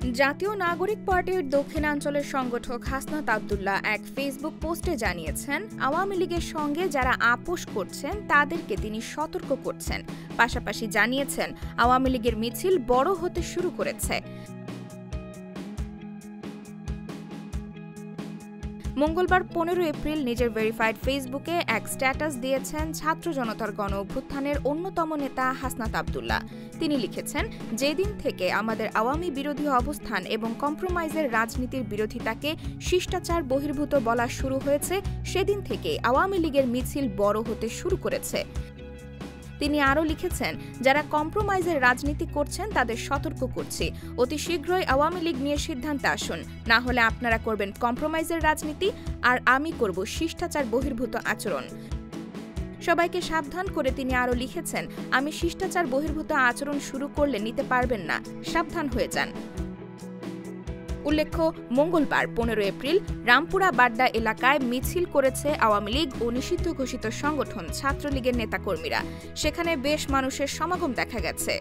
জাতীয় নাগরিক পার্টির দক্ষিণাঞ্চলের সংগঠক হাসনাত আব্দুল্লাহ এক ফেসবুক পোস্টে জানিয়েছেন, আওয়ামী লীগের সঙ্গে যারা আপোষ করছেন তাদেরকে তিনি সতর্ক করছেন। পাশাপাশি জানিয়েছেন, আওয়ামী লীগের মিছিল বড় হতে শুরু করেছে। মঙ্গলবার 15 এপ্রিল নিজের ভেরিফাইড ফেসবুকে এক স্ট্যাটাস দিয়েছেন ছাত্র জনতার গণ অভ্যুত্থানের অন্যতম নেতা হাসনাত আব্দুল্লাহ। তিনি লিখেছেন, যেদিন থেকে আমাদের আওয়ামী বিরোধী অবস্থান এবং কম্প্রোমাইজের রাজনীতির বিরোধিতাকে শিষ্টাচার বহির্ভূত বলা শুরু হয়েছে, সেদিন থেকে আওয়ামী লীগের মিছিল বড় হতে শুরু করেছে। তিনি আরও লিখেছেন, যারা কম্প্রোমাইজের রাজনীতি করছেন তাদের সতর্ক করছি, অতি শীঘ্রই আওয়ামী লীগ নিয়ে সিদ্ধান্তে আসুন, না হলে আপনারা করবেন কম্প্রোমাইজের রাজনীতি আর আমি করব শিষ্টাচার বহির্ভূত আচরণ। সবাইকে সাবধান করে তিনি আরও লিখেছেন, আমি শিষ্টাচার বহির্ভূত আচরণ শুরু করলে নিতে পারবেন না, সাবধান হয়ে যান। উল্লেখ্য, মঙ্গলবার 15 এপ্রিল রামপুরা বাড্ডা এলাকায় মিছিল করেছে আওয়ামী লীগ ও নিষিদ্ধ ঘোষিত সংগঠন ছাত্রলীগের নেতাকর্মীরা। সেখানে বেশ মানুষের সমাগম দেখা গেছে।